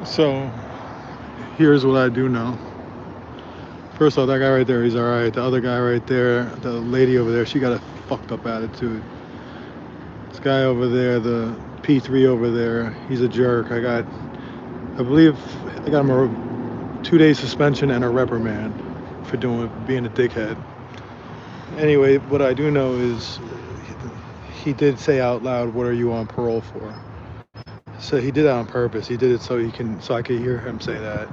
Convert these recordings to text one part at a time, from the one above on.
So here's what I do know. First off, that guy right there, he's all right. The other guy right there, the lady over there, she got a fucked up attitude. This guy over there, the P3 over there, he's a jerk. I believe, I got him a 2 day suspension and a reprimand for being a dickhead. Anyway, what I do know is he did say out loud, "What are you on parole for?" So he did that on purpose. He did it so I could hear him say that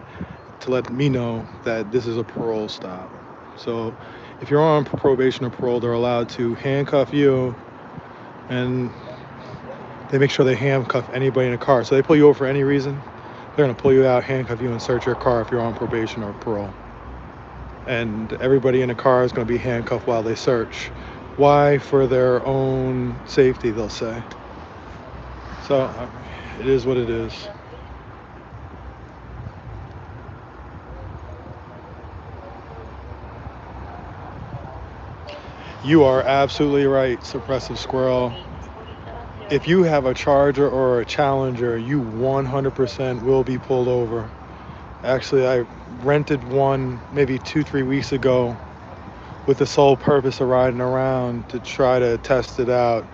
to let me know that this is a parole stop. So if you're on probation or parole, they're allowed to handcuff you, and they make sure they handcuff anybody in a car. So they pull you over for any reason, they're gonna pull you out, handcuff you, and search your car if you're on probation or parole. And everybody in the car is gonna be handcuffed while they search. Why? For their own safety, they'll say. So it is what it is. You are absolutely right, Suppressive Squirrel. If you have a Charger or a Challenger, you 100% will be pulled over. Actually, I rented one maybe 2, 3 weeks ago with the sole purpose of riding around to try to test it out.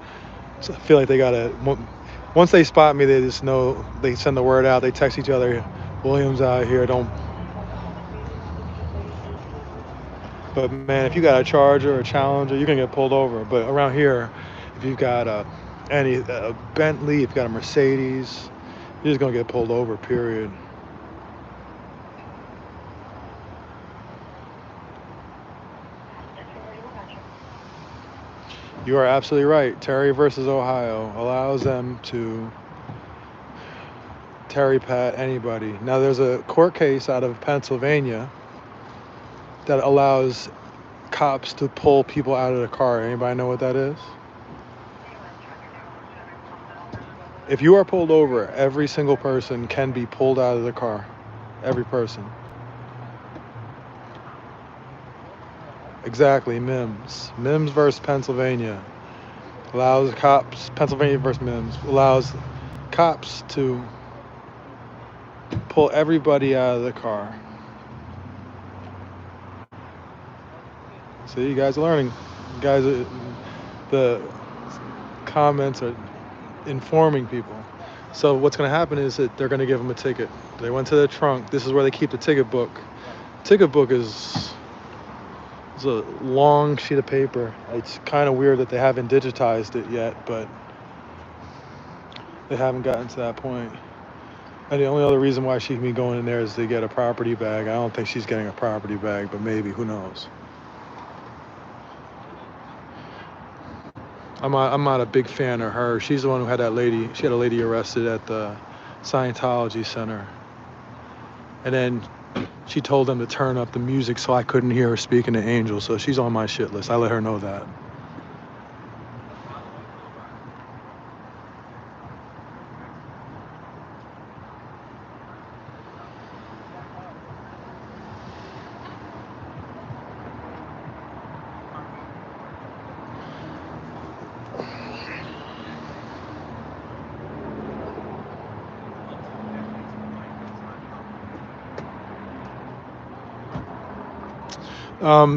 So I feel like once they spot me, they just know, they send the word out, they text each other, Williams out here, don't. But man, if you got a Charger or a Challenger, you're gonna get pulled over. But around here, if you've got a Bentley, if you've got a Mercedes, you're just gonna get pulled over. Period. You are absolutely right. Terry versus Ohio allows them to Terry pat anybody. Now there's a court case out of Pennsylvania that allows cops to pull people out of the car. Anybody know what that is? If you are pulled over, every single person can be pulled out of the car. Every person. Exactly, MIMS. MIMS versus Pennsylvania allows cops, Pennsylvania versus MIMS, allows cops to pull everybody out of the car. See, you guys are learning. The comments are informing people. So what's going to happen is that they're going to give them a ticket. They went to the trunk. This is where they keep the ticket book. Ticket book is a long sheet of paper. It's kind of weird that they haven't digitized it yet, but they haven't gotten to that point. And the only other reason why she can be going in there is to get a property bag. I don't think she's getting a property bag, but maybe, who knows. I'm not a big fan of her. She's the one who had that lady. She had a lady arrested at the Scientology Center, and then she told them to turn up the music so I couldn't hear her speaking to angels. So she's on my shit list. I let her know that.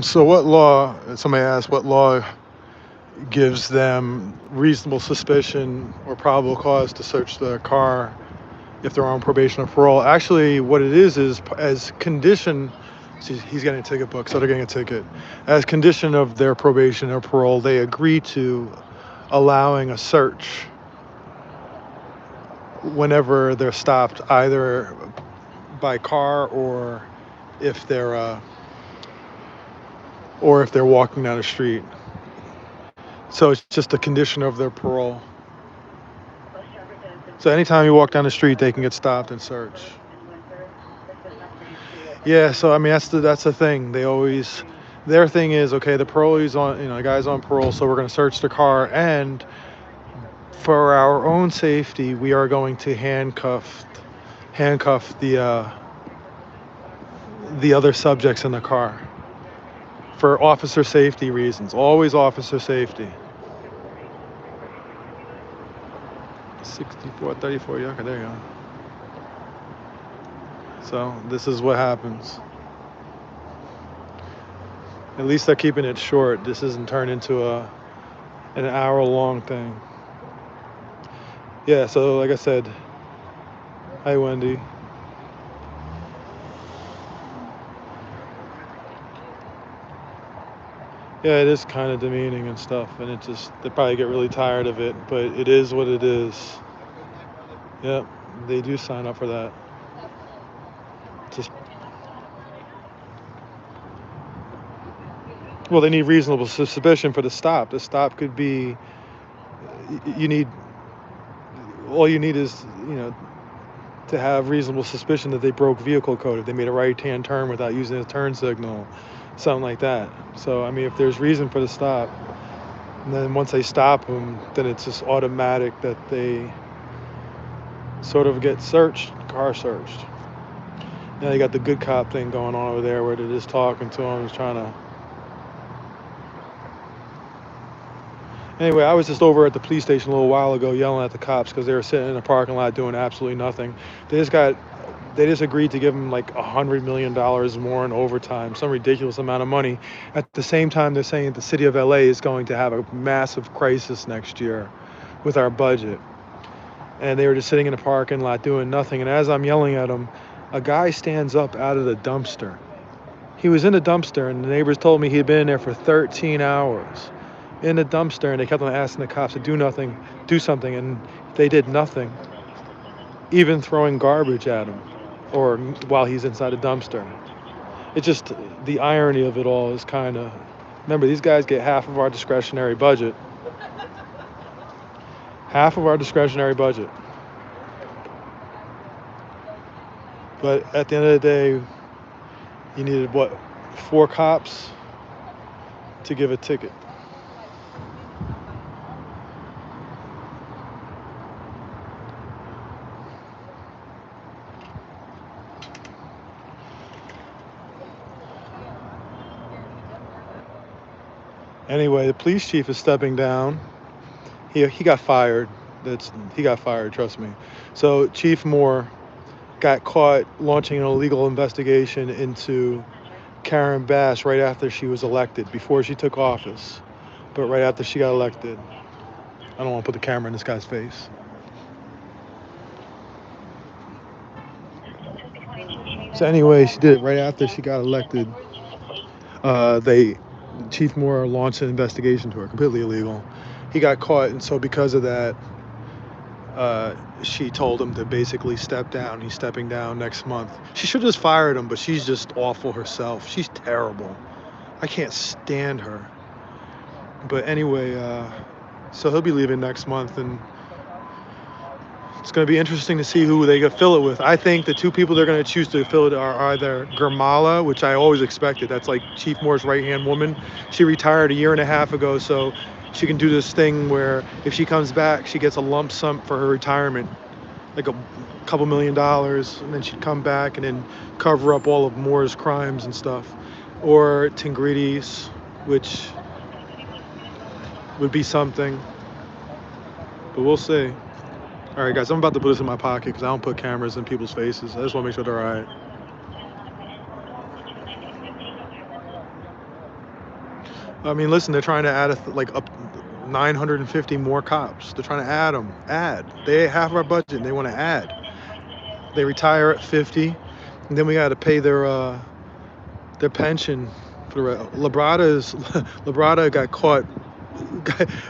So what law? Somebody asked what law gives them reasonable suspicion or probable cause to search the car if they're on probation or parole. Actually, what it is as condition. See, he's getting a ticket book, so they're getting a ticket. As condition of their probation or parole, they agree to allowing a search whenever they're stopped, either by car if they're uh, or if they're walking down the street. So it's just a condition of their parole. So anytime you walk down the street, they can get stopped and searched. Yeah, so I mean that's the thing. Their thing is, okay, the parolee's on, the guy's on parole, so we're going to search the car, and for our own safety, we are going to handcuff the other subjects in the car for officer safety reasons. Always officer safety. 6434, yeah, okay, there you go. So this is what happens. At least they're keeping it short. This isn't turned into an hour-long thing. Yeah, so like I said, hi Wendy. Yeah, it is kind of demeaning and stuff, and they probably get really tired of it, but it is what it is. Yep, they do sign up for that. Just, well, they need reasonable suspicion for the stop. The stop could be, you need, all you need is, to have reasonable suspicion that they broke vehicle code, if they made a right-hand turn without using a turn signal, something like that. So, I mean, if there's reason for the stop, and then once they stop them, then it's just automatic that they sort of get searched, car searched. Now you got the good cop thing going on over there where they're just talking to him, trying to... Anyway, I was just over at the police station a little while ago yelling at the cops because they were sitting in a parking lot doing absolutely nothing. They just agreed to give them like $100 million more in overtime, some ridiculous amount of money. At the same time, they're saying the city of LA is going to have a massive crisis next year with our budget. And they were just sitting in a parking lot doing nothing. And as I'm yelling at them, a guy stands up out of the dumpster. He was in the dumpster, and the neighbors told me he had been in there for 13 hours in the dumpster, and they kept on asking the cops to do something, and they did nothing, even throwing garbage at him or while he's inside a dumpster. It's just the irony of it all is kind of... Remember, these guys get half of our discretionary budget. Half of our discretionary budget. But at the end of the day, you needed, 4 cops to give a ticket. Anyway, the police chief is stepping down. He got fired. He got fired, trust me. So Chief Moore got caught launching an illegal investigation into Karen Bass right after she was elected, before she took office, but right after she got elected. I don't want to put the camera in this guy's face. So anyway, she did it right after she got elected. Chief Moore launched an investigation to her, completely illegal. He got caught, and so because of that, she told him to basically step down. He's stepping down next month. She should have just fired him, but she's just awful herself. She's terrible. I can't stand her. But anyway, so he'll be leaving next month, and it's going to be interesting to see who they fill it with. I think the 2 people they're going to choose to fill it are either Gurmala, which I always expected. That's like Chief Moore's right-hand woman. She retired a year and a half ago, so she can do this thing where if she comes back, she gets a lump sum for her retirement, like a couple $1 million, and then she'd come back and then cover up all of Moore's crimes and stuff. Or Tingridis, which would be something, but we'll see. All right, guys, I'm about to put this in my pocket because I don't put cameras in people's faces. I just want to make sure they're all right. I mean, listen, they're trying to add up 950 more cops. They're trying to add. They half our budget, and they want to add. They retire at 50, and then we got to pay their pension. Labrada got caught.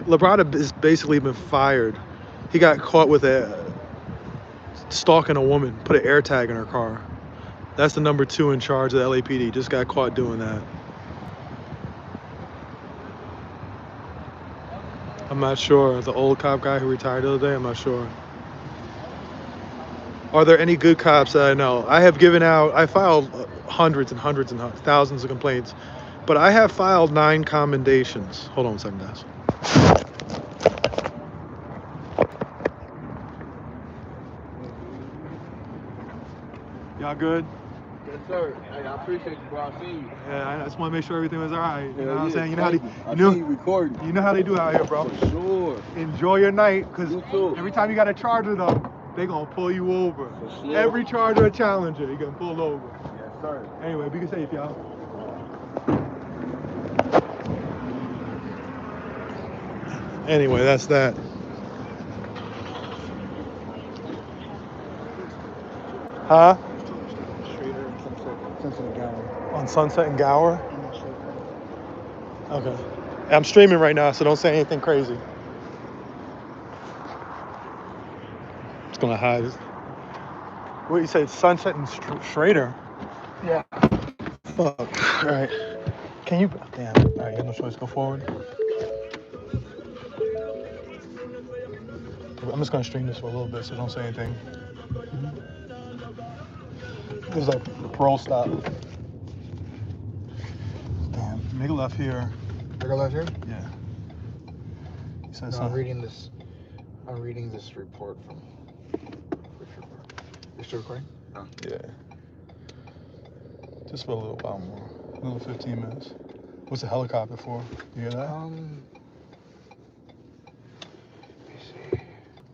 Labrada has basically been fired. He got caught with stalking a woman, put an air tag in her car. That's the number 2 in charge of the LAPD. Just got caught doing that. I'm not sure. The old cop guy who retired the other day, I'm not sure. Are there any good cops that I know? I filed hundreds and hundreds and thousands of complaints, but I have filed 9 commendations. Hold on a second, guys. Y'all good? Yes, sir. Hey, I appreciate you, bro. I seen you. Yeah, I just want to make sure everything was all right. You know what I'm Yeah, saying? You know how I seen you recording. You know how they do out here, bro. For sure. Enjoy your night, because You too. every time you got a charger, though, they gonna pull you over. For sure. Every charger or challenger, you getting pulled over. Yes, sir. Anyway, be safe, y'all. Anyway, that's that. Huh? Straighter and Sunset and Gower. On Sunset and Gower? I'm not sure. Okay. I'm streaming right now, so don't say anything crazy. It's gonna hide it. What you said, Sunset and Schrader? Yeah. Fuck. All right. Can you? Damn. All right. You have no choice. Go forward. I'm just gonna stream this for a little bit, so don't say anything. This is like the parole stop. Damn. Make a left here. I go left here? Yeah. You said No, something. I'm reading this report from. Which report? You're still recording? No. Yeah. Just for a little while more. Another 15 minutes. What's a helicopter for? You hear that? Let me see.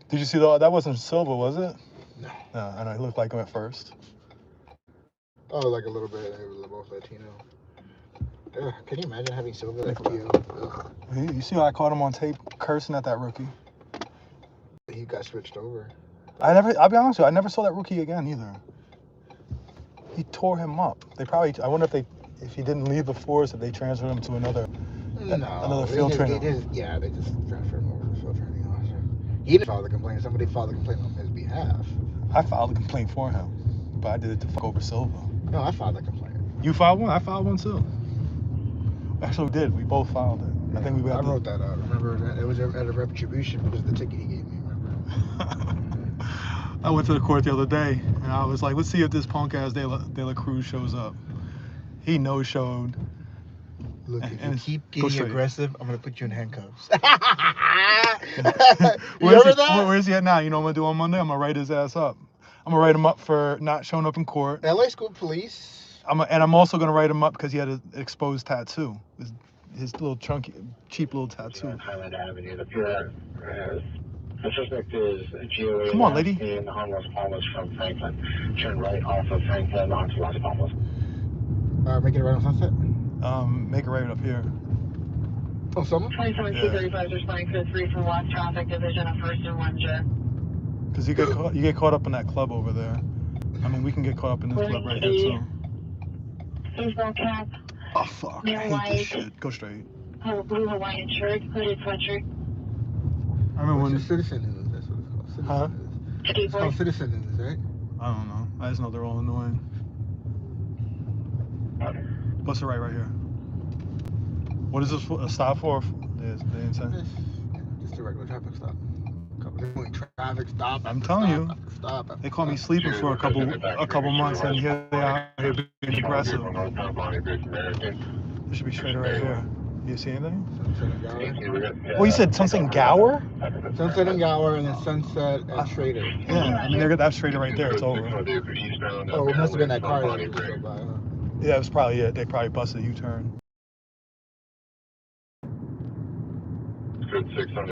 Did you see that wasn't Silva, was it? No. No, I know. He looked like him at first. Oh, like a little bit. It was both Latino. Ugh, can you imagine having Silva like PO? You see how I caught him on tape cursing at that rookie? He got switched over. I'll be honest with you, I never saw that rookie again either. He tore him up. I wonder if he didn't leave the force, if they transferred him to another field trainer. They just transferred him over to the field training officer. He didn't file the complaint. Somebody filed the complaint on his behalf. I filed a complaint for him, but I did it to fuck over Silva. No, I filed the complaint. You filed one? I filed one too. Actually, we did. We both filed it. Yeah, I think we wrote that out. Remember, it was at a retribution because of the ticket he gave me. Remember? I went to the court the other day, and I was like, let's see if this punk ass De La Cruz shows up. He no-showed. Look, if you keep getting aggressive, I'm going to put you in handcuffs. Remember that? Where's he at now? You know what I'm going to do on Monday? I'm going to write his ass up. I'm going to write him up for not showing up in court. LA School Police. I'm also going to write him up because he had an exposed tattoo. His little chunky, cheap little tattoo. Highland Avenue. The suspect is GOA. Come on, lady. In harmless from Franklin. Turn right off of Franklin onto Las Palmas. Make it right on Sunset? Make it right up here. Oh, someone? 27-235 is responding to 3 from West Traffic Division of 1st and 1 jet. Because you get caught up in that club over there. I mean, we can get caught up in this club right here, too. Baseball cap. Oh, fuck. I hate this shit. Go straight. Blue Hawaiian shirt, hooded sweatshirt. I remember when... Citizen is, that's what it's called. Citizen Huh? It's called Citizen is, right? I don't know. I just know they're all annoying. Bust it right here. What is this for? A stop for? They didn't say. Just a regular traffic stop. Traffic stop. I'm telling you. Stop. They caught me sleeping for a couple months, and here they are here being aggressive. It should be straight right here. You see anything? Well, you said something Gower? Sunset and Gower, and then Sunset and Schrader. Yeah, I mean that's Schrader right there. It's over. Oh, it must have been that car that we just drove by, huh? Yeah, it was probably it. They probably busted a U-turn. Good 600.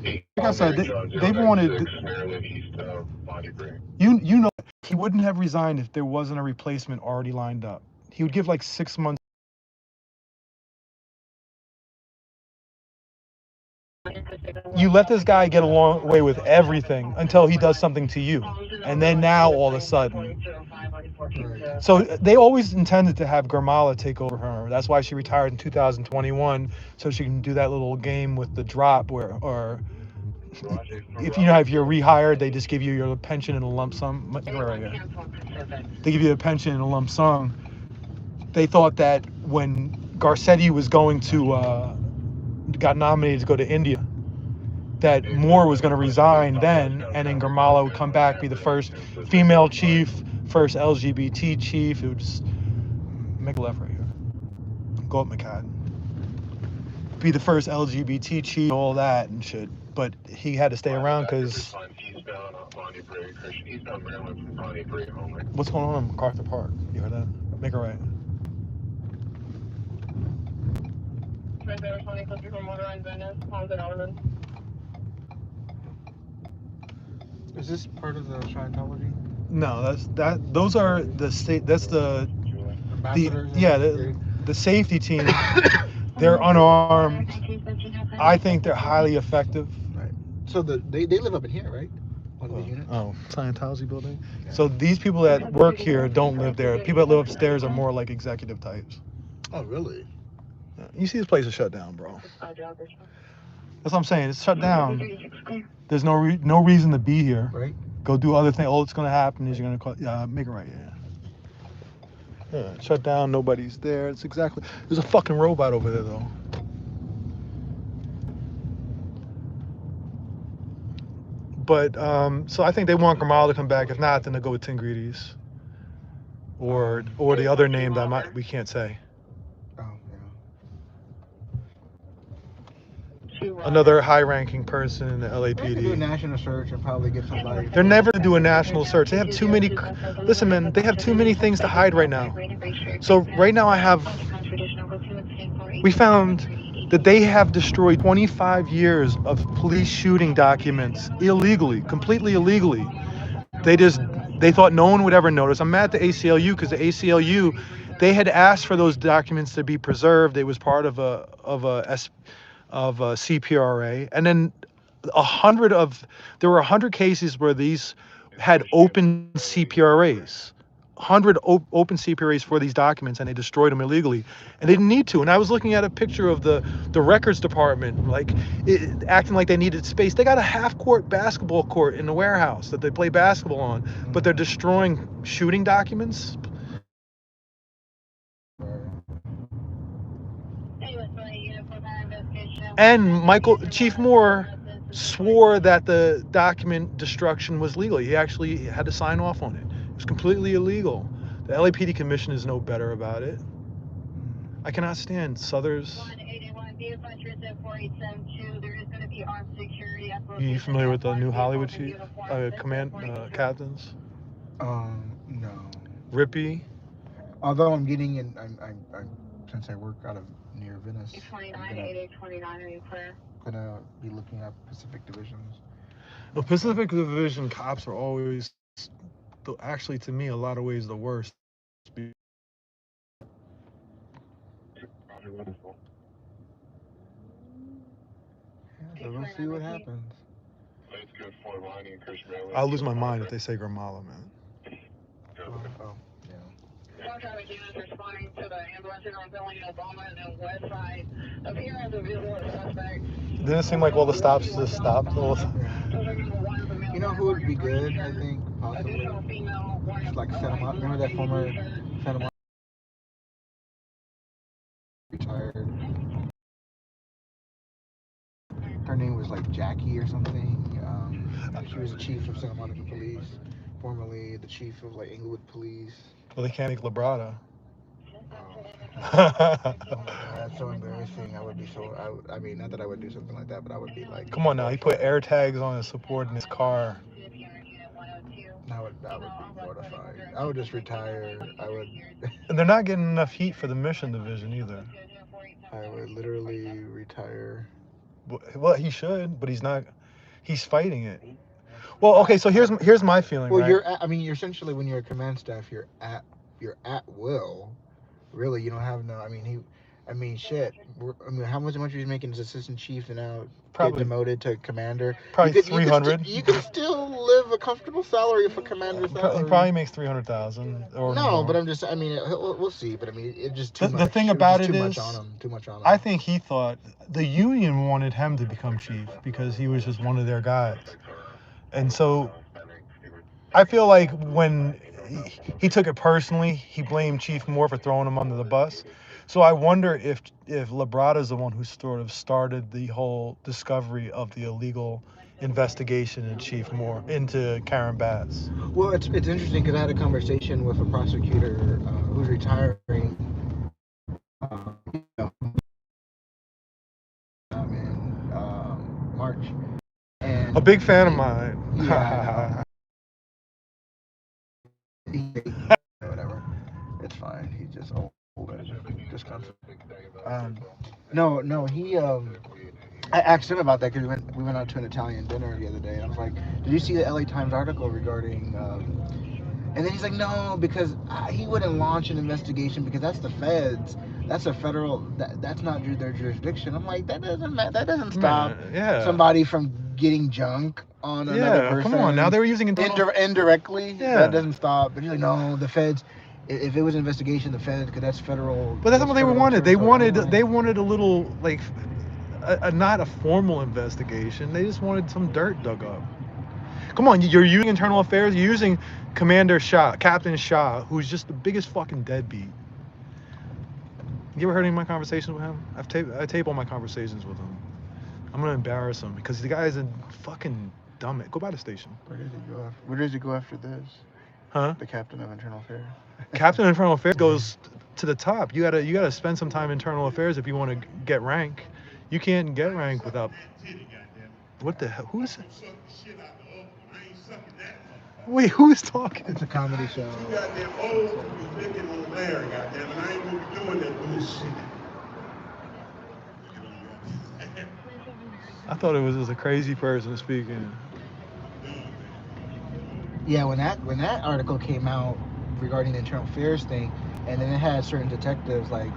Like I said, they wanted. You know, he wouldn't have resigned if there wasn't a replacement already lined up. He would give like 6 months. You let this guy get away with everything until he does something to you, and then now all of a sudden. So they always intended to have Gurmala take over her. That's why she retired in 2021, so she can do that little game with the drop or if you're rehired, they just give you your pension in a lump sum. Right here. They give you a pension in a lump sum. They thought that when Garcetti was got nominated to go to India, that Moore was going to resign then, and then Gurmala would come back, be the first female chief, first LGBT chief. It would just make a left right here. Go up McCadden. Be the first LGBT chief, all that and shit. But he had to stay around because... What's going on in MacArthur Park? You heard that? Make a right. Is this part of the Scientology? No, those are the state. That's the Ambassadors? the safety team. They're unarmed. I think they're highly effective. Right. So they live up in here, right? One of the units. Oh, Scientology building. Yeah. So these people that work here don't live there. People that live upstairs are more like executive types. Oh, really? Yeah. You see this place is shut down, bro. That's what I'm saying. It's shut down. There's no reason to be here. Right. Go do other things. All that's gonna happen is you're gonna make it right. Yeah. Shut down. Nobody's there. It's exactly. There's a fucking robot over there though. But so I think they want Gamal to come back. If not, then they'll go with Tingrides. Or the other name that we can't say. Oh, yeah. Another high-ranking person in the They could do a LAPD. national search and probably get somebody. They're never gonna do a national search. They have too many. Listen, man, they have too many things to hide right now. So right now we found that they have destroyed 25 years of police shooting documents illegally, completely illegally. They thought no one would ever notice. I'm mad at the ACLU because the ACLU, they had asked for those documents to be preserved. It was part of a CPRA, and then there were 100 cases where these had open CPRAs, 100 open CPRAs for these documents, and they destroyed them illegally, and they didn't need to. And I was looking at a picture of the records department, acting like they needed space. They got a half-court basketball court in the warehouse that they play basketball on, but they're destroying shooting documents. And Chief Moore swore that the document destruction was legal. He actually had to sign off on it. It was completely illegal. The LAPD commission is no better about it. I cannot stand Southers. You familiar with the new Hollywood chief, captains? No. Rippy. Although I'm getting in, I'm since I work out of near Venice, I'm gonna be looking at Pacific divisions. The Pacific Division cops are always, actually, to me, a lot of ways the worst. Yeah, so we'll see what happens. I'll lose my mind if they say Gramala, man. Oh, yeah. Didn't it seem like all the stops just stopped? You know who would be good, I think, possibly? Just like Santa Monica. Remember that former Santa Monica retired? Her name was like Jackie or something. She was the chief of Santa Monica Police, formerly the chief of like Inglewood Police. Well, they can't make Labrada. That's so embarrassing. I would be so. I mean, not that I would do something like that, but I would be like. Come on now, he put air tags on his support in his car. I would be mortified. I would just retire. I would. And they're not getting enough heat for the mission division either. I would literally retire. Well, he should, but he's not. He's fighting it. Well, okay, so here's my feeling. Well, right? you're essentially when you're a command staff, you're at will. Really, you don't have no. Shit. How much he's making as assistant chief and now Probably get demoted to commander? Probably 300. You could still live a comfortable salary for commander salary. He probably makes 300,000 or no, more. But I'm just. We'll see. But it's just too much. The thing about it too is, much on him. Too much on him. I think he thought the union wanted him to become chief because he was just one of their guys, and so I feel like when he took it personally, he blamed Chief Moore for throwing him under the bus. So I wonder if Labrada is the one who sort of started the whole discovery of the illegal investigation in Chief Moore into Karen Bass. Well, it's interesting because I had a conversation with a prosecutor who's retiring. In March. And a big fan of mine. Yeah. Whatever. It's fine. He's just old and disgusting. No, he I asked him about that because we went out to an Italian dinner the other day, and I was like, "Did you see the LA Times article regarding?" And then he's like, "No, because he wouldn't launch an investigation because that's the feds. That's a federal. That's not their jurisdiction." I'm like, that doesn't stop Man, yeah. somebody from getting junk on another Yeah, come on. Now person they were using internal. indirectly. That Yeah. doesn't stop. But he's like, "No, the feds. If it was an investigation, the feds, because that's federal. But that's That's what they federal wanted. They territory." I'm wanted like, they wanted a little like not a formal investigation. They just wanted some dirt dug up. Come on, you're using internal affairs. You're using Commander Shah, Captain Shah, who's just the biggest fucking deadbeat. You ever heard any of my conversations with him? I tape all my conversations with him. I'm gonna embarrass him because the guy's a fucking dumb. Go by the station. where does he go? Where does he go after this? Huh? The captain of internal affairs. Captain of Internal Affairs goes to the top. You gotta spend some time in internal affairs if you want to get rank. You can't get rank without. What the hell? Who is it? Wait, who's talking? It's a comedy show. You goddamn old people licking on Larry, goddamn, and I ain't gonna be doing that bullshit. I thought it was just a crazy person speaking. Yeah, when that article came out regarding the internal affairs thing, and then it had certain detectives like,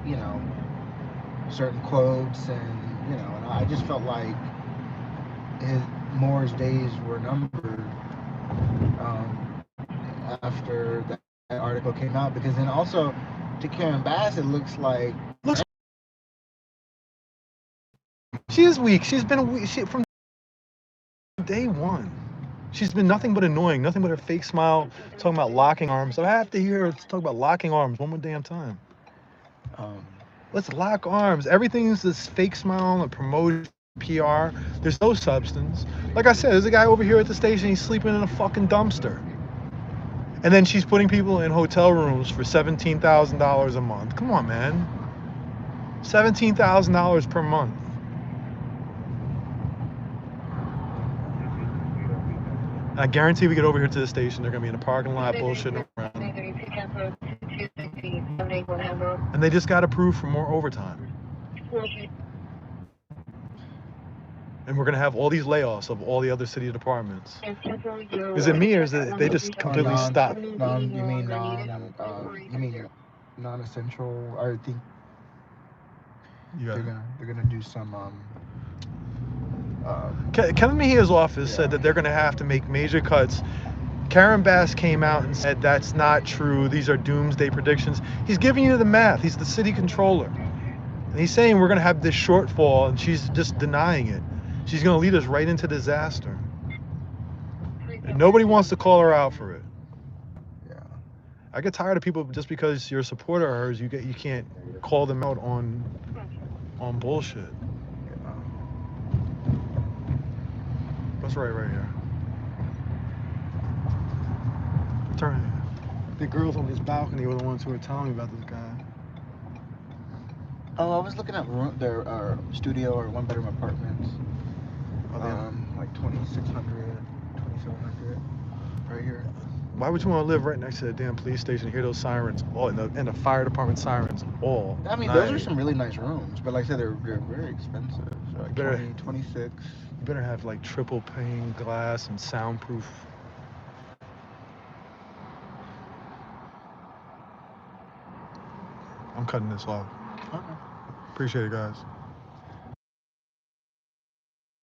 you know, certain quotes, and and I just felt like his Moore's days were numbered after that article came out, because then also to Karen Bass it looks like Looks. She is weak. She's been weak from day one. She's been nothing but annoying, nothing but her fake smile, talking about locking arms. I have to hear her talk about locking arms one more damn time. um, Let's lock arms. Everything's this fake smile and promotion, PR. There's no substance. Like I said, there's a guy over here at the station. He's sleeping in a fucking dumpster. And then she's putting people in hotel rooms for $17,000 a month. Come on, man. $17,000 per month. I guarantee we get over here to the station, they're gonna be in the parking lot bullshitting around. And they just got approved for more overtime. And we're gonna have all these layoffs of all the other city departments. Is it me or is it they just completely stopped? you mean non-essential? I think Yeah. they're gonna do some Kevin Mejia's office said that they're going to have to make major cuts. Karen Bass came out and said that's not true. These are doomsday predictions. He's giving you the math. He's the city controller. And he's saying we're going to have this shortfall, and she's just denying it. She's going to lead us right into disaster. And nobody wants to call her out for it. Yeah. I get tired of people just because you're a supporter of hers, you can't call them out on bullshit. That's right here. Turn. The girls on his balcony were the ones who were telling me about this guy. Oh, I was looking at their studio or one-bedroom apartments. Like 2,600, 2,700, right here. Why would you want to live right next to the damn police station? Hear those sirens, all and the fire department sirens, all. I mean, those are some really nice rooms, but like I said, they're very expensive. So like Better- 26. You better have like triple pane glass and soundproof. I'm cutting this off. Okay. Appreciate it, guys.